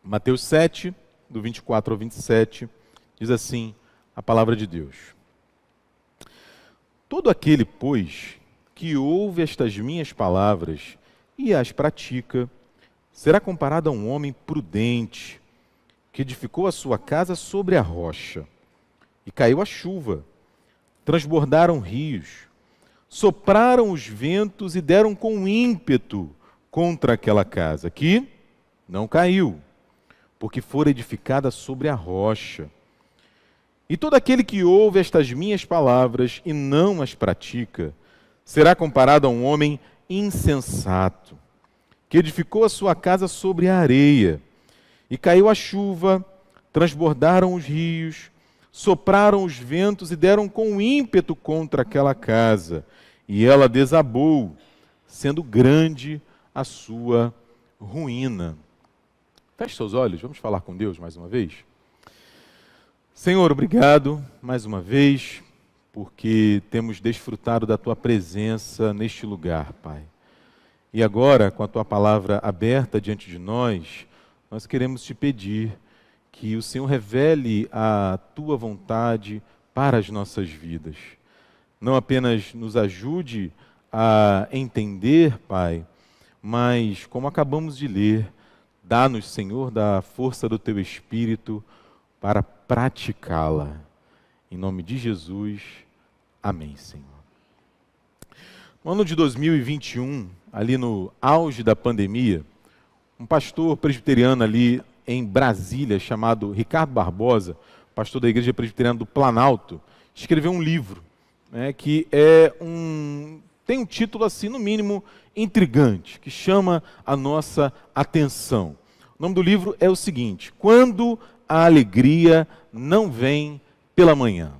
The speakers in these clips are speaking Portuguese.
Mateus 7, do 24 ao 27, diz assim a palavra de Deus. Todo aquele, pois, que ouve estas minhas palavras e as pratica, será comparado a um homem prudente, que edificou a sua casa sobre a rocha. E caiu a chuva, transbordaram rios, sopraram os ventos e deram com ímpeto contra aquela casa, que não caiu, porque fora edificada sobre a rocha. E todo aquele que ouve estas minhas palavras e não as pratica, será comparado a um homem insensato, que edificou a sua casa sobre a areia. E caiu a chuva, transbordaram os rios, sopraram os ventos e deram com ímpeto contra aquela casa. E ela desabou, sendo grande a sua ruína. Feche seus olhos, vamos falar com Deus mais uma vez? Senhor, obrigado mais uma vez, porque temos desfrutado da Tua presença neste lugar, Pai. E agora, com a Tua palavra aberta diante de nós, nós queremos Te pedir que o Senhor revele a Tua vontade para as nossas vidas. Não apenas nos ajude a entender, Pai, mas, como acabamos de ler, dá-nos, Senhor, da força do Teu Espírito para praticá-la. Em nome de Jesus, amém, Senhor. No ano de 2021, ali no auge da pandemia, um pastor presbiteriano ali em Brasília, chamado Ricardo Barbosa, pastor da Igreja Presbiteriana do Planalto, escreveu um livro, que tem um título assim, no mínimo, intrigante, que chama a nossa atenção. O nome do livro é o seguinte: Quando a alegria não vem pela manhã.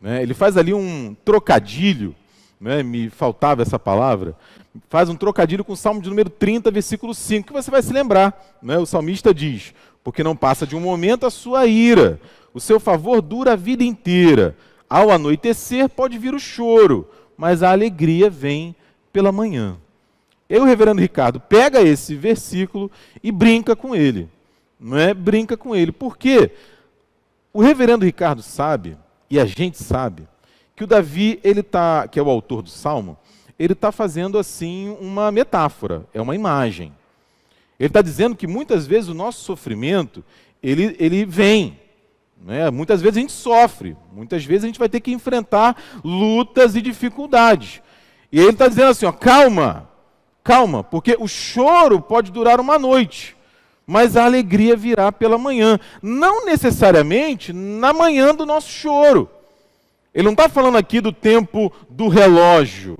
Ele faz ali um trocadilho, me faltava essa palavra, faz um trocadilho com o Salmo de número 30, versículo 5, que você vai se lembrar. O salmista diz: porque não passa de um momento a sua ira, o seu favor dura a vida inteira. Ao anoitecer pode vir o choro, mas a alegria vem pela manhã. E o reverendo Ricardo pega esse versículo e brinca com ele. Brinca com ele. Por quê? O reverendo Ricardo sabe, e a gente sabe, que o Davi, que é o autor do Salmo, ele está fazendo assim uma metáfora, é uma imagem. Ele está dizendo que muitas vezes o nosso sofrimento, ele vem. Muitas vezes a gente sofre, muitas vezes a gente vai ter que enfrentar lutas e dificuldades. E ele está dizendo assim, calma, porque o choro pode durar uma noite, mas a alegria virá pela manhã. Não necessariamente na manhã do nosso choro. Ele não está falando aqui do tempo do relógio.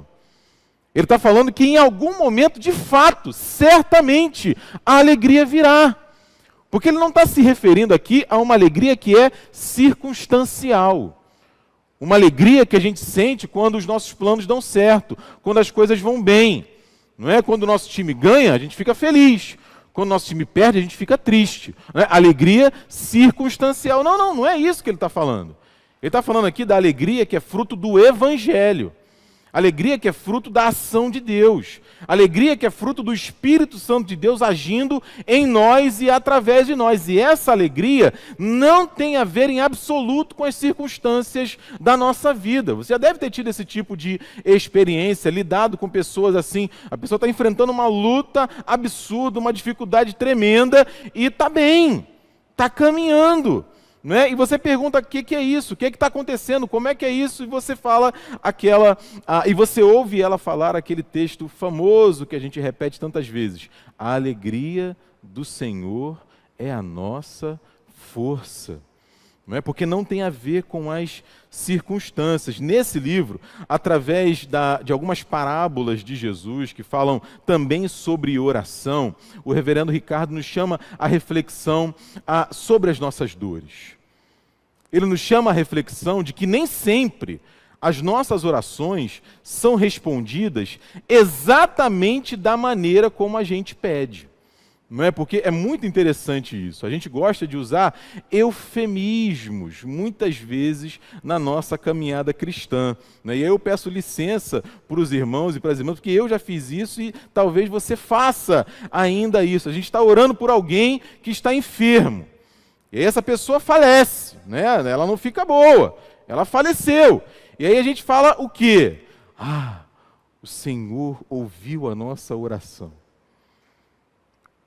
Ele está falando que em algum momento, de fato, certamente, a alegria virá. Porque ele não está se referindo aqui a uma alegria que é circunstancial. Uma alegria que a gente sente quando os nossos planos dão certo, quando as coisas vão bem. Não é? Quando o nosso time ganha, a gente fica feliz. Quando o nosso time perde, a gente fica triste. Alegria circunstancial. Não é isso que ele está falando. Ele está falando aqui da alegria que é fruto do Evangelho. Alegria que é fruto da ação de Deus. Alegria que é fruto do Espírito Santo de Deus agindo em nós e através de nós. E essa alegria não tem a ver em absoluto com as circunstâncias da nossa vida. Você já deve ter tido esse tipo de experiência, lidado com pessoas assim. A pessoa está enfrentando uma luta absurda, uma dificuldade tremenda e está bem, está caminhando. E você pergunta o que é isso, o que está acontecendo, como é que é isso, e você fala e você ouve ela falar aquele texto famoso que a gente repete tantas vezes: a alegria do Senhor é a nossa força. Porque não tem a ver com as circunstâncias. Nesse livro, através de algumas parábolas de Jesus, que falam também sobre oração, o reverendo Ricardo nos chama a reflexão sobre as nossas dores. Ele nos chama a reflexão de que nem sempre as nossas orações são respondidas exatamente da maneira como a gente pede. Não é? Porque é muito interessante isso. A gente gosta de usar eufemismos, muitas vezes, na nossa caminhada cristã. Né? E aí eu peço licença para os irmãos e para as irmãs, porque eu já fiz isso e talvez você faça ainda isso. A gente está orando por alguém que está enfermo. E aí essa pessoa falece, né? Ela não fica boa, ela faleceu. E aí a gente fala o quê? O Senhor ouviu a nossa oração.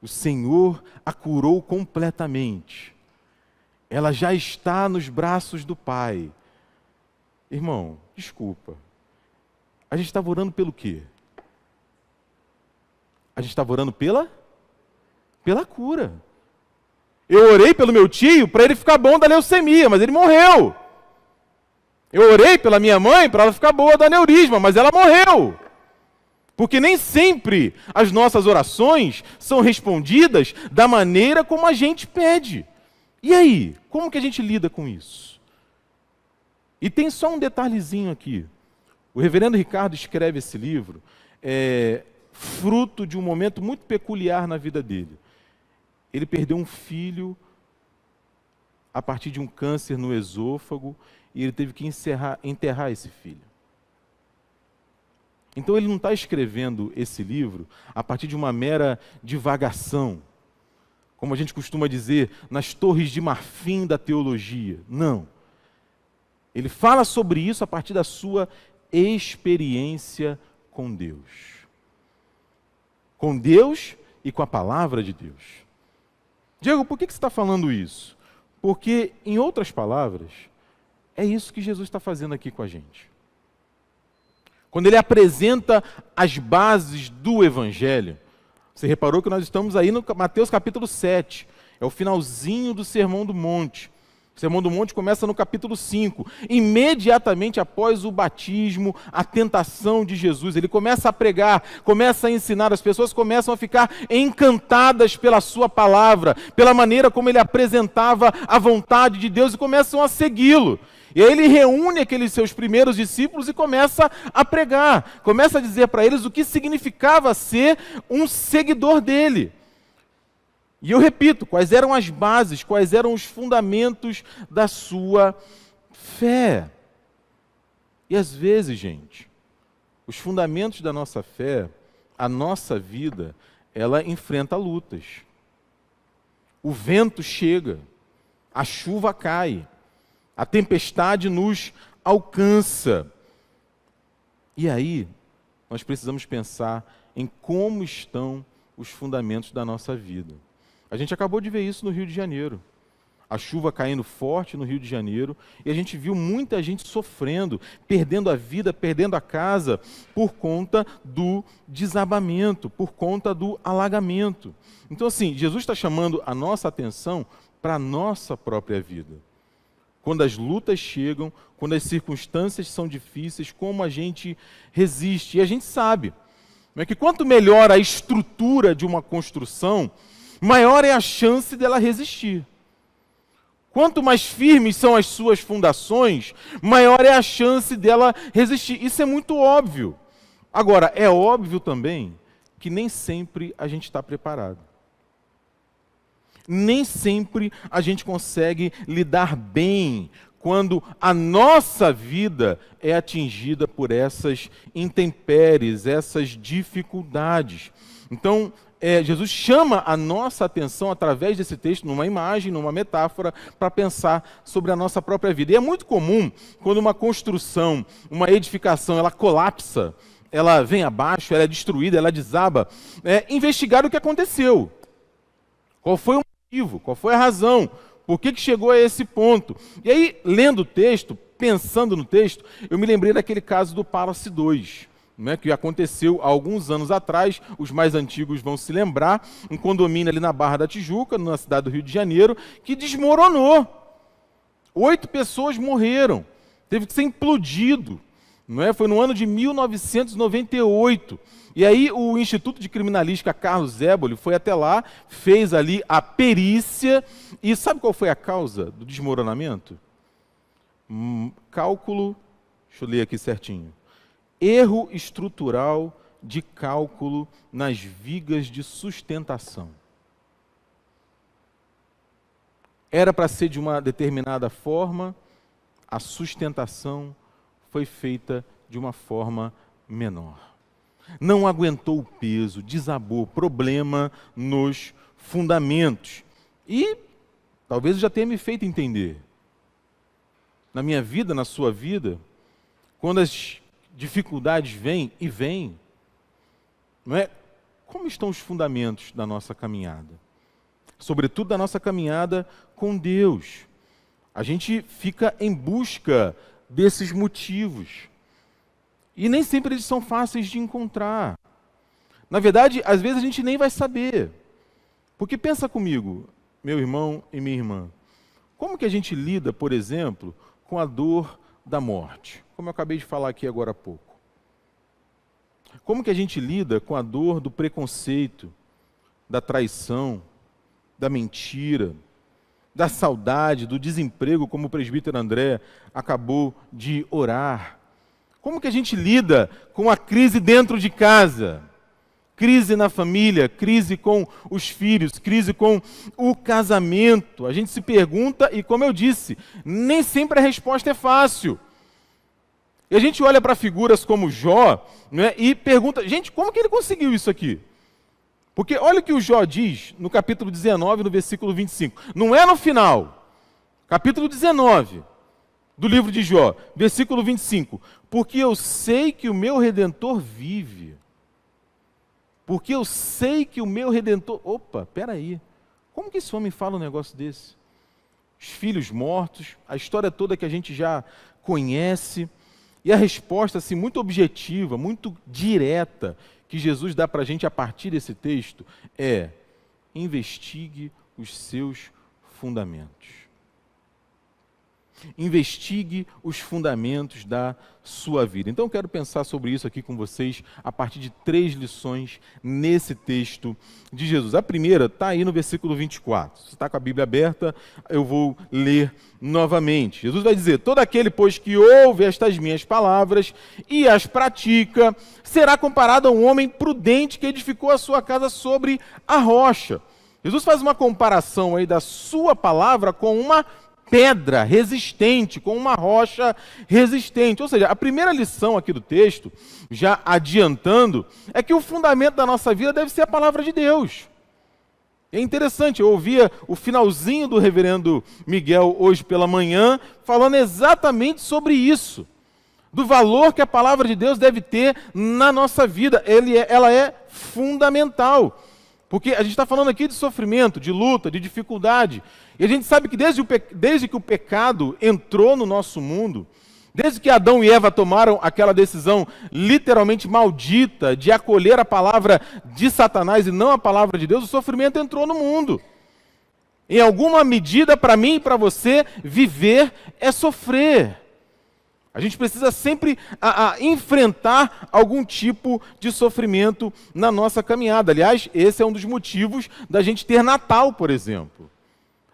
O Senhor a curou completamente. Ela já está nos braços do Pai. Irmão, desculpa. A gente estava orando pelo quê? A gente estava orando pela cura. Eu orei pelo meu tio para ele ficar bom da leucemia, mas ele morreu. Eu orei pela minha mãe para ela ficar boa do aneurisma, mas ela morreu. Porque nem sempre as nossas orações são respondidas da maneira como a gente pede. E aí, como que a gente lida com isso? E tem só um detalhezinho aqui. O reverendo Ricardo escreve esse livro, fruto de um momento muito peculiar na vida dele. Ele perdeu um filho a partir de um câncer no esôfago e ele teve que enterrar esse filho. Então ele não está escrevendo esse livro a partir de uma mera divagação, como a gente costuma dizer, nas torres de marfim da teologia. Não. Ele fala sobre isso a partir da sua experiência com Deus. Com Deus e com a palavra de Deus. Diego, por que você está falando isso? Porque, em outras palavras, é isso que Jesus está fazendo aqui com a gente. Quando ele apresenta as bases do Evangelho, você reparou que nós estamos aí no Mateus capítulo 7, é o finalzinho do Sermão do Monte. O Sermão do Monte começa no capítulo 5, imediatamente após o batismo, a tentação de Jesus. Ele começa a pregar, começa a ensinar, as pessoas começam a ficar encantadas pela sua palavra, pela maneira como ele apresentava a vontade de Deus e começam a segui-lo. E aí ele reúne aqueles seus primeiros discípulos e começa a pregar, começa a dizer para eles o que significava ser um seguidor dele. E eu repito, quais eram as bases, quais eram os fundamentos da sua fé. E às vezes, gente, os fundamentos da nossa fé, a nossa vida, ela enfrenta lutas. O vento chega, a chuva cai, a tempestade nos alcança. E aí, nós precisamos pensar em como estão os fundamentos da nossa vida. A gente acabou de ver isso no Rio de Janeiro. A chuva caindo forte no Rio de Janeiro, e a gente viu muita gente sofrendo, perdendo a vida, perdendo a casa, por conta do desabamento, por conta do alagamento. Então, assim, Jesus está chamando a nossa atenção para a nossa própria vida. Quando as lutas chegam, quando as circunstâncias são difíceis, como a gente resiste. E a gente sabe, não é, que quanto melhor a estrutura de uma construção, maior é a chance dela resistir. Quanto mais firmes são as suas fundações, maior é a chance dela resistir. Isso é muito óbvio. Agora, é óbvio também que nem sempre a gente está preparado. Nem sempre a gente consegue lidar bem quando a nossa vida é atingida por essas intempéries, essas dificuldades. Então, Jesus chama a nossa atenção através desse texto, numa imagem, numa metáfora, para pensar sobre a nossa própria vida. E é muito comum, quando uma construção, uma edificação, ela colapsa, ela vem abaixo, ela é destruída, ela desaba, investigar o que aconteceu. Qual foi o motivo? Qual foi a razão? Por que chegou a esse ponto? E aí, lendo o texto, pensando no texto, eu me lembrei daquele caso do Palace 2, que aconteceu há alguns anos atrás, os mais antigos vão se lembrar, um condomínio ali na Barra da Tijuca, na cidade do Rio de Janeiro, que desmoronou. 8 pessoas morreram, teve que ser implodido. Foi no ano de 1998. E aí o Instituto de Criminalística Carlos Éboli foi até lá, fez ali a perícia, e sabe qual foi a causa do desmoronamento? Cálculo, deixa eu ler aqui certinho. Erro estrutural de cálculo nas vigas de sustentação. Era para ser de uma determinada forma, a sustentação foi feita de uma forma menor. Não aguentou o peso, desabou, problema nos fundamentos. E talvez eu já tenha me feito entender. Na minha vida, na sua vida, quando as dificuldades vêm e vêm, não é? Como estão os fundamentos da nossa caminhada? Sobretudo da nossa caminhada com Deus. A gente fica em busca desses motivos. E nem sempre eles são fáceis de encontrar. Na verdade, às vezes a gente nem vai saber. Porque pensa comigo, meu irmão e minha irmã, como que a gente lida, por exemplo, com a dor da morte? Como eu acabei de falar aqui agora há pouco. Como que a gente lida com a dor do preconceito, da traição, da mentira, da saudade, do desemprego, como o presbítero André acabou de orar? Como que a gente lida com a crise dentro de casa? Crise na família, crise com os filhos, crise com o casamento. A gente se pergunta e, como eu disse, nem sempre a resposta é fácil. E a gente olha para figuras como Jó, né, e pergunta, gente, como que ele conseguiu isso aqui? Porque olha o que o Jó diz no capítulo 19, no versículo 25. Não é no final. Capítulo 19 do livro de Jó, versículo 25. Porque eu sei que o meu Redentor vive. Porque eu sei que o meu Redentor... Opa, peraí. Como que esse homem fala um negócio desse? Os filhos mortos, a história toda que a gente já conhece. E a resposta, assim, muito objetiva, muito direta, que Jesus dá para a gente a partir desse texto é: investigue os seus fundamentos. Investigue os fundamentos da sua vida. Então eu quero pensar sobre isso aqui com vocês a partir de 3 lições nesse texto de Jesus. A primeira está aí no versículo 24. Se está com a Bíblia aberta, eu vou ler novamente. Jesus vai dizer: todo aquele, pois, que ouve estas minhas palavras e as pratica, será comparado a um homem prudente que edificou a sua casa sobre a rocha. Jesus faz uma comparação aí da sua palavra com uma pedra resistente, com uma rocha resistente. Ou seja, a primeira lição aqui do texto, já adiantando, é que o fundamento da nossa vida deve ser a palavra de Deus. É interessante, eu ouvia o finalzinho do reverendo Miguel hoje pela manhã, falando exatamente sobre isso, do valor que a palavra de Deus deve ter na nossa vida. Ela é fundamental. Porque a gente está falando aqui de sofrimento, de luta, de dificuldade. E a gente sabe que desde que o pecado entrou no nosso mundo, desde que Adão e Eva tomaram aquela decisão literalmente maldita de acolher a palavra de Satanás e não a palavra de Deus, o sofrimento entrou no mundo. Em alguma medida, para mim e para você, viver é sofrer. A gente precisa sempre enfrentar algum tipo de sofrimento na nossa caminhada. Aliás, esse é um dos motivos da gente ter Natal, por exemplo.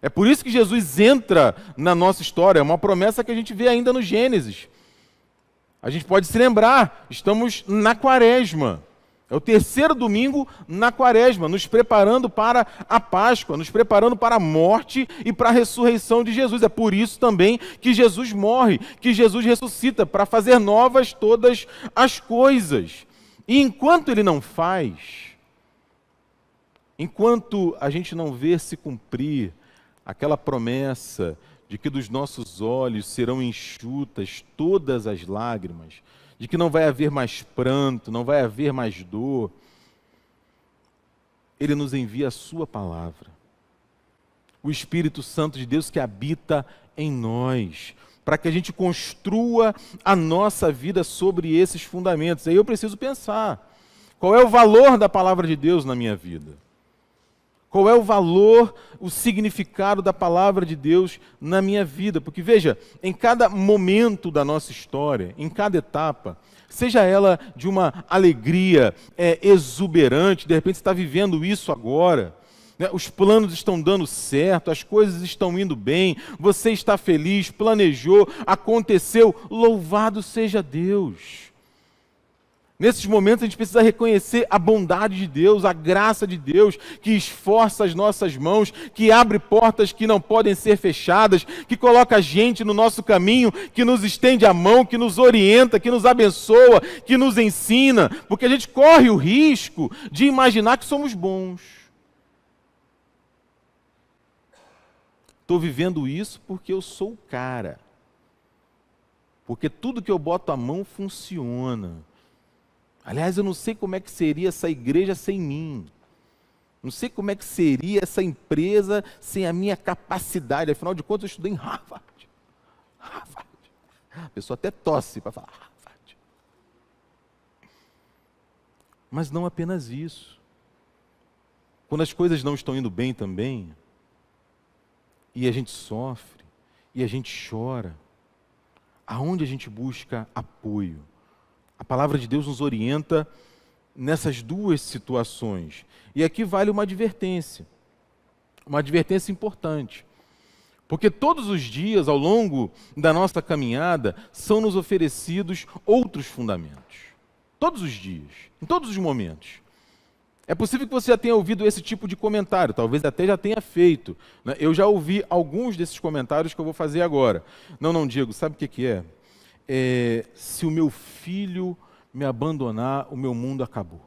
É por isso que Jesus entra na nossa história, é uma promessa que a gente vê ainda no Gênesis. A gente pode se lembrar, estamos na Quaresma. É o 3º domingo na Quaresma, nos preparando para a Páscoa, nos preparando para a morte e para a ressurreição de Jesus. É por isso também que Jesus morre, que Jesus ressuscita, para fazer novas todas as coisas. E enquanto Ele não faz, enquanto a gente não vê se cumprir aquela promessa de que dos nossos olhos serão enxutas todas as lágrimas, de que não vai haver mais pranto, não vai haver mais dor, Ele nos envia a sua palavra. O Espírito Santo de Deus que habita em nós, para que a gente construa a nossa vida sobre esses fundamentos. Aí eu preciso pensar, qual é o valor da palavra de Deus na minha vida? Qual é o valor, o significado da palavra de Deus na minha vida? Porque, veja, em cada momento da nossa história, em cada etapa, seja ela de uma alegria exuberante, de repente você está vivendo isso agora, né? Os planos estão dando certo, as coisas estão indo bem, você está feliz, planejou, aconteceu, louvado seja Deus. Nesses momentos a gente precisa reconhecer a bondade de Deus, a graça de Deus, que esforça as nossas mãos, que abre portas que não podem ser fechadas, que coloca a gente no nosso caminho, que nos estende a mão, que nos orienta, que nos abençoa, que nos ensina, porque a gente corre o risco de imaginar que somos bons. Estou vivendo isso porque eu sou o cara. Porque tudo que eu boto a mão funciona. Aliás, eu não sei como é que seria essa igreja sem mim. Não sei como é que seria essa empresa sem a minha capacidade. Afinal de contas, eu estudei em Harvard. Harvard. A pessoa até tosse para falar Harvard. Mas não apenas isso. Quando as coisas não estão indo bem também, e a gente sofre, e a gente chora, aonde a gente busca apoio? A palavra de Deus nos orienta nessas duas situações. E aqui vale uma advertência importante. Porque todos os dias, ao longo da nossa caminhada, são nos oferecidos outros fundamentos. Todos os dias, em todos os momentos. É possível que você já tenha ouvido esse tipo de comentário, talvez até já tenha feito, né? Eu já ouvi alguns desses comentários que eu vou fazer agora. Não, Diego, sabe o que é? Se o meu filho me abandonar, o meu mundo acabou.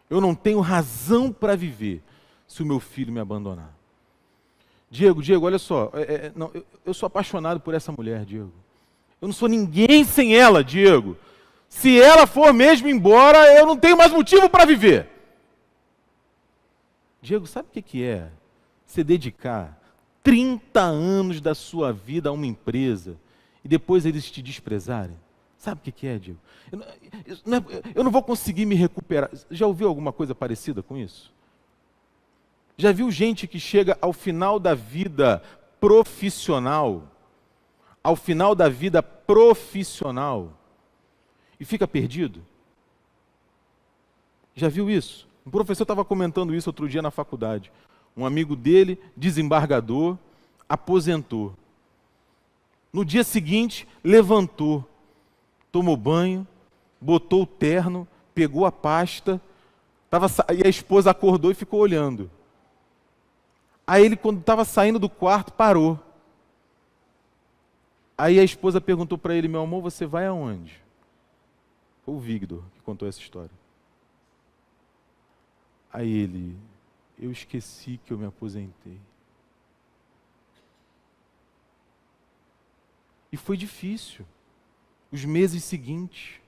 Eu não tenho razão para viver se o meu filho me abandonar. Diego, olha só, eu sou apaixonado por essa mulher, Diego. Eu não sou ninguém sem ela, Diego. Se ela for mesmo embora, eu não tenho mais motivo para viver. Diego, sabe o que é? Você dedicar 30 anos da sua vida a uma empresa e depois eles te desprezarem? Sabe o que é, Diego? Eu não vou conseguir me recuperar. Já ouviu alguma coisa parecida com isso? Já viu gente que chega ao final da vida profissional, e fica perdido? Já viu isso? Um professor estava comentando isso outro dia na faculdade. Um amigo dele, desembargador, aposentou. No dia seguinte, levantou, tomou banho, botou o terno, pegou a pasta, e a esposa acordou e ficou olhando. Aí ele, quando estava saindo do quarto, parou. Aí a esposa perguntou para ele: meu amor, você vai aonde? Foi o Victor que contou essa história. Aí ele: eu esqueci que eu me aposentei. E foi difícil, os meses seguintes.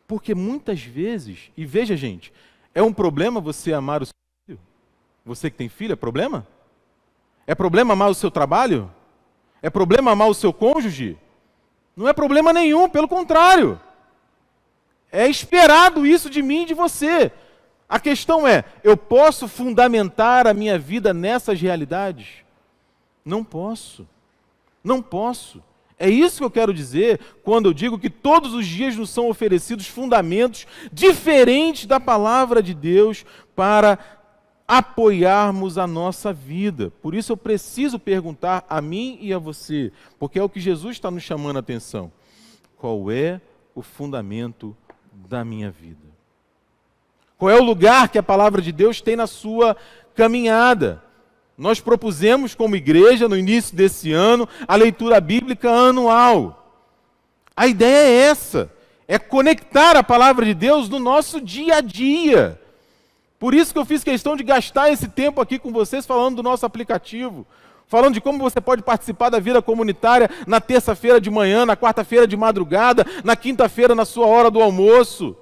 Porque muitas vezes, e veja gente, é um problema você amar o seu filho? Você que tem filho, é problema? É problema amar o seu trabalho? É problema amar o seu cônjuge? Não é problema nenhum, pelo contrário. É esperado isso de mim e de você. A questão é, eu posso fundamentar a minha vida nessas realidades? Não posso. Não posso. É isso que eu quero dizer quando eu digo que todos os dias nos são oferecidos fundamentos diferentes da palavra de Deus para apoiarmos a nossa vida. Por isso eu preciso perguntar a mim e a você, porque é o que Jesus está nos chamando a atenção. Qual é o fundamento da minha vida? Qual é o lugar que a palavra de Deus tem na sua caminhada? Nós propusemos como igreja, no início desse ano, a leitura bíblica anual. A ideia é essa, é conectar a palavra de Deus no nosso dia a dia. Por isso que eu fiz questão de gastar esse tempo aqui com vocês falando do nosso aplicativo, falando de como você pode participar da vida comunitária na terça-feira de manhã, na quarta-feira de madrugada, na quinta-feira na sua hora do almoço.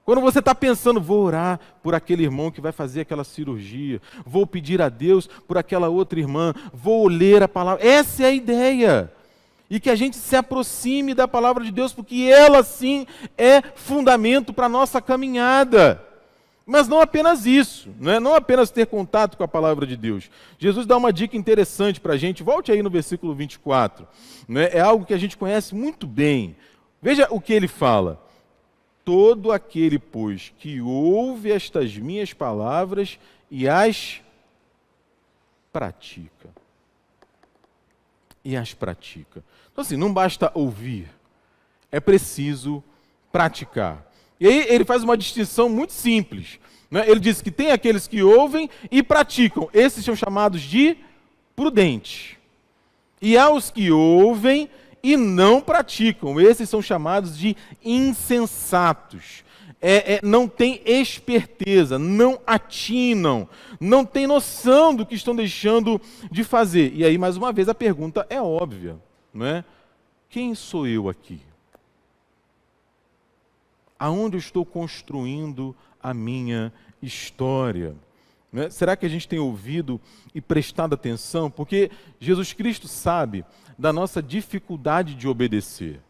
Quando você está pensando, vou orar por aquele irmão que vai fazer aquela cirurgia, vou pedir a Deus por aquela outra irmã, vou ler a palavra. Essa é a ideia. E que a gente se aproxime da palavra de Deus, porque ela sim é fundamento para a nossa caminhada. Mas não apenas isso, não apenas ter contato com a palavra de Deus. Jesus dá uma dica interessante para a gente, volte aí no versículo 24. É algo que a gente conhece muito bem. Veja o que ele fala. Todo aquele, pois, que ouve estas minhas palavras e as pratica. Então assim, não basta ouvir. é preciso praticar. E aí ele faz uma distinção muito simples, né? Ele diz que tem aqueles que ouvem e praticam. Esses são chamados de prudentes. E há os que ouvem e não praticam. Esses são chamados de insensatos. Não têm esperteza, não atinam, não têm noção do que estão deixando de fazer. E aí, mais uma vez, a pergunta é óbvia, não é? Quem sou eu aqui? Aonde eu estou construindo a minha história? Né? Será que a gente tem ouvido e prestado atenção? Porque Jesus Cristo sabe da nossa dificuldade de obedecer.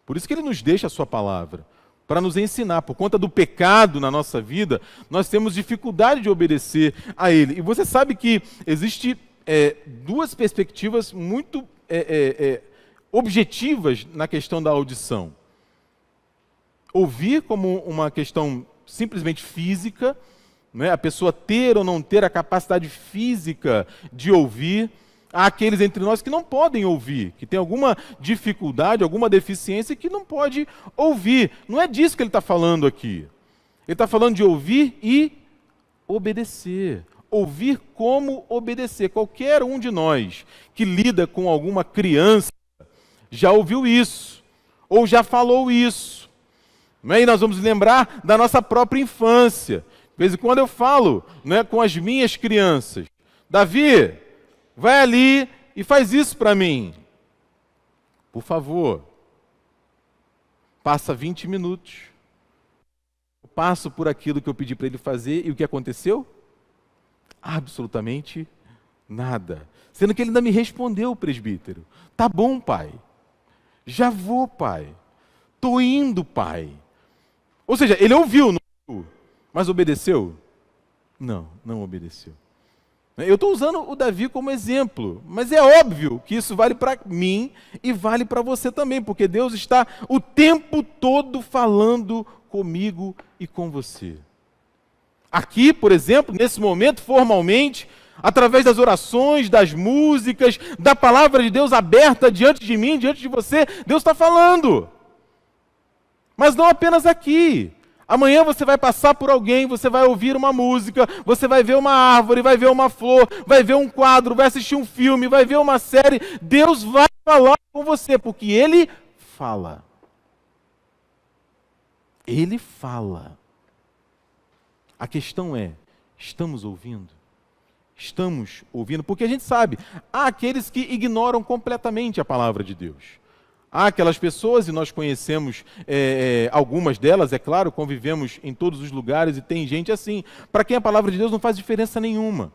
Por isso que Ele nos deixa a sua palavra, para nos ensinar. Por conta do pecado na nossa vida, nós temos dificuldade de obedecer a Ele. E você sabe que existe duas perspectivas muito objetivas na questão da audição. Ouvir como uma questão simplesmente física, né? A pessoa ter ou não ter a capacidade física de ouvir. Há aqueles entre nós que não podem ouvir, que tem alguma dificuldade, alguma deficiência que não pode ouvir. Não é disso que ele está falando aqui. Ele está falando de ouvir e obedecer. Ouvir como obedecer. Qualquer um de nós que lida com alguma criança já ouviu isso, ou já falou isso. E nós vamos lembrar da nossa própria infância. De vez em quando eu falo, né, com as minhas crianças: Davi, vai ali e faz isso para mim. Por favor. Passa 20 minutos. Eu passo por aquilo que eu pedi para ele fazer e o que aconteceu? Absolutamente nada. Sendo que ele ainda me respondeu, presbítero: tá bom, pai. Já vou, pai. Tô indo, pai. Ou seja, ele ouviu, não ouviu, mas obedeceu? Não, não obedeceu. Eu estou usando o Davi como exemplo, mas é óbvio que isso vale para mim e vale para você também, porque Deus está o tempo todo falando comigo e com você. Aqui, por exemplo, nesse momento, formalmente, através das orações, das músicas, da palavra de Deus aberta diante de mim, diante de você, Deus está falando. Mas não apenas aqui. Amanhã você vai passar por alguém, você vai ouvir uma música, você vai ver uma árvore, vai ver uma flor, vai ver um quadro, vai assistir um filme, vai ver uma série. Deus vai falar com você, porque Ele fala. Ele fala. A questão é, estamos ouvindo? Estamos ouvindo? Porque a gente sabe, há aqueles que ignoram completamente a palavra de Deus. Há aquelas pessoas, e nós conhecemos algumas delas, é claro, convivemos em todos os lugares e tem gente assim, para quem a palavra de Deus não faz diferença nenhuma.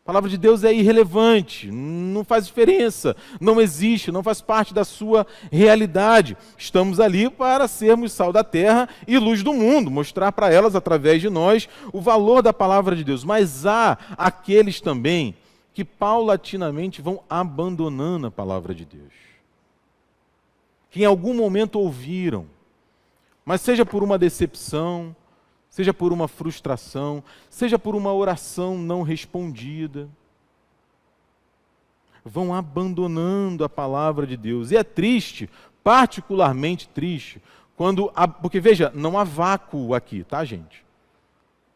A palavra de Deus é irrelevante, não faz diferença, não existe, não faz parte da sua realidade. Estamos ali para sermos sal da terra e luz do mundo, mostrar para elas, através de nós, o valor da palavra de Deus. Mas há aqueles também que paulatinamente vão abandonando a palavra de Deus. Que em algum momento ouviram, mas seja por uma decepção, seja por uma frustração, seja por uma oração não respondida, vão abandonando a palavra de Deus. E é triste, particularmente triste, porque veja, não há vácuo aqui, tá, gente?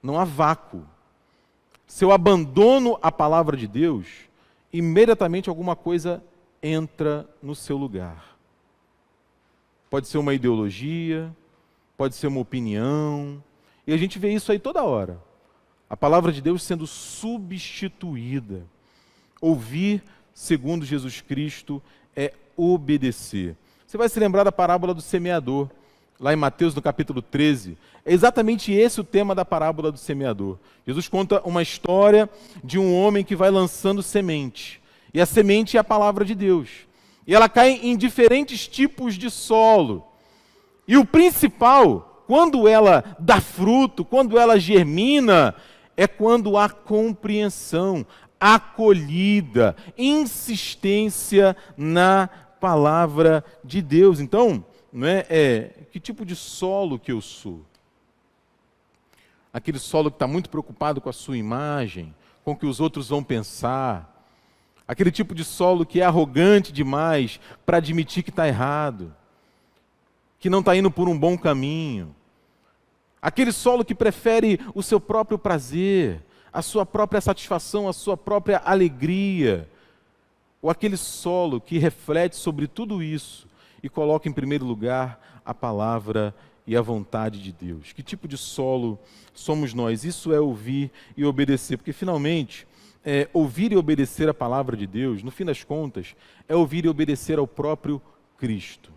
Não há vácuo. Se eu abandono a palavra de Deus, imediatamente alguma coisa entra no seu lugar. Pode ser uma ideologia, pode ser uma opinião, e a gente vê isso aí toda hora. A palavra de Deus sendo substituída. Ouvir, segundo Jesus Cristo, é obedecer. Você vai se lembrar da parábola do semeador, lá em Mateus, no capítulo 13. É exatamente esse o tema da parábola do semeador. Jesus conta uma história de um homem que vai lançando semente. E a semente é a palavra de Deus. E ela cai em diferentes tipos de solo. E o principal, quando ela dá fruto, quando ela germina, é quando há compreensão, acolhida, insistência na palavra de Deus. Então, que tipo de solo que eu sou? Aquele solo que está muito preocupado com a sua imagem, com o que os outros vão pensar. Aquele tipo de solo que é arrogante demais para admitir que está errado. que não está indo por um bom caminho. Aquele solo que prefere o seu próprio prazer, a sua própria satisfação, a sua própria alegria. Ou aquele solo que reflete sobre tudo isso e coloca em primeiro lugar a palavra e a vontade de Deus. Que tipo de solo somos nós? Isso é ouvir e obedecer, porque finalmente, ouvir e obedecer a palavra de Deus, no fim das contas, é ouvir e obedecer ao próprio Cristo.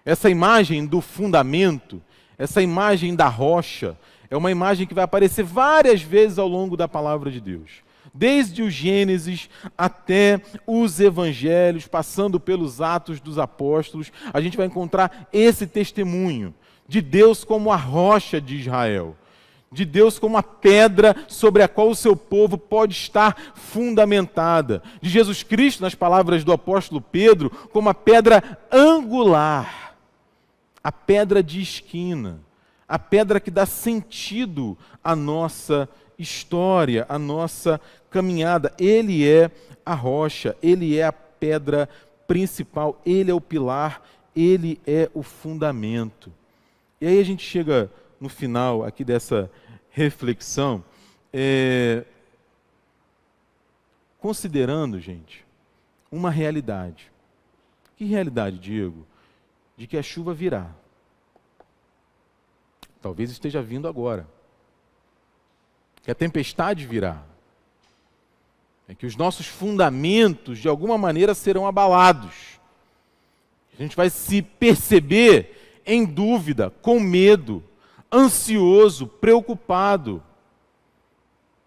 Essa imagem do fundamento, essa imagem da rocha, é uma imagem que vai aparecer várias vezes ao longo da palavra de Deus. Desde o Gênesis até os Evangelhos, passando pelos Atos dos Apóstolos, a gente vai encontrar esse testemunho de Deus como a rocha de Israel, de Deus como a pedra sobre a qual o seu povo pode estar fundamentada, de Jesus Cristo, nas palavras do apóstolo Pedro, como a pedra angular, a pedra de esquina, a pedra que dá sentido à nossa história, à nossa caminhada. Ele é a rocha, ele é a pedra principal, ele é o pilar, ele é o fundamento. E aí a gente chega no final aqui dessa reflexão, considerando, gente, uma realidade. Que realidade, Diego? De que a chuva virá. Talvez esteja vindo agora. Que a tempestade virá. É que os nossos fundamentos, de alguma maneira, serão abalados. A gente vai se perceber em dúvida, com medo, ansioso, preocupado.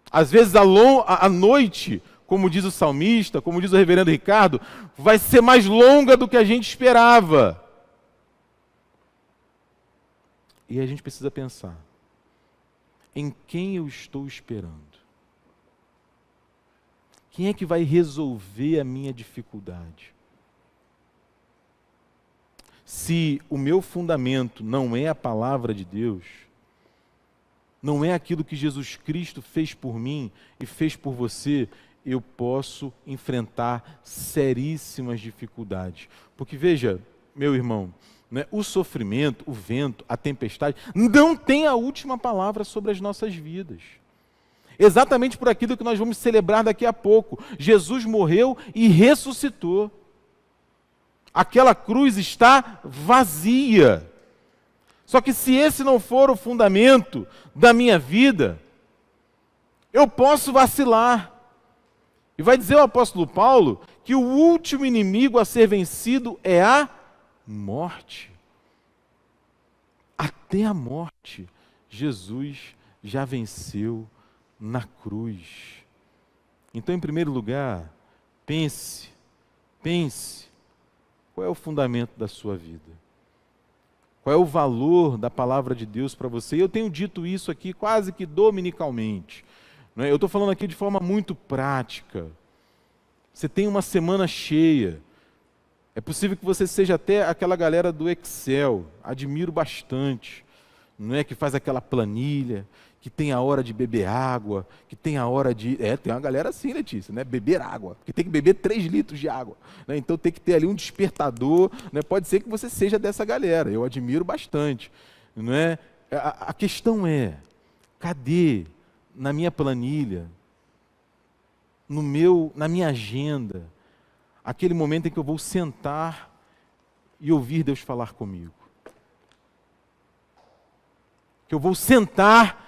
Às vezes a noite, como diz o salmista, como diz o reverendo Ricardo, vai ser mais longa do que a gente esperava. E a gente precisa pensar, em quem eu estou esperando? Quem é que vai resolver a minha dificuldade? Se o meu fundamento não é a palavra de Deus, não é aquilo que Jesus Cristo fez por mim e fez por você, eu posso enfrentar seríssimas dificuldades. Porque veja, meu irmão, né, o sofrimento, o vento, a tempestade, não tem a última palavra sobre as nossas vidas. Exatamente por aquilo que nós vamos celebrar daqui a pouco. Jesus morreu e ressuscitou. Aquela cruz está vazia. Só que se esse não for o fundamento da minha vida, eu posso vacilar. E vai dizer o apóstolo Paulo que o último inimigo a ser vencido é a morte. Até a morte, Jesus já venceu na cruz. Então, em primeiro lugar, pense, qual é o fundamento da sua vida? Qual é o valor da palavra de Deus para você? Eu tenho dito isso aqui quase que dominicalmente. Não é? Eu estou falando aqui de forma muito prática. Você tem uma semana cheia. É possível que você seja até aquela galera do Excel, admiro bastante, não é? Que faz aquela planilha, que tem a hora de beber água, que tem a hora de... tem uma galera assim, Letícia, né? Beber água, que tem que beber 3 litros de água, né? Então tem que ter ali um despertador, né? Pode ser que você seja dessa galera, eu admiro bastante, não é? A questão é, cadê na minha planilha, na minha agenda, aquele momento em que eu vou sentar e ouvir Deus falar comigo? Que eu vou sentar,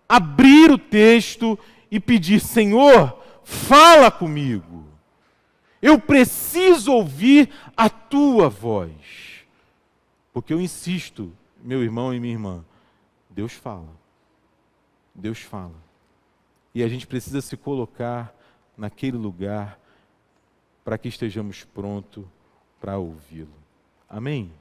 abrir o texto e pedir: Senhor, fala comigo. Eu preciso ouvir a tua voz. Porque eu insisto, meu irmão e minha irmã, Deus fala. Deus fala. E a gente precisa se colocar naquele lugar para que estejamos prontos para ouvi-lo. Amém?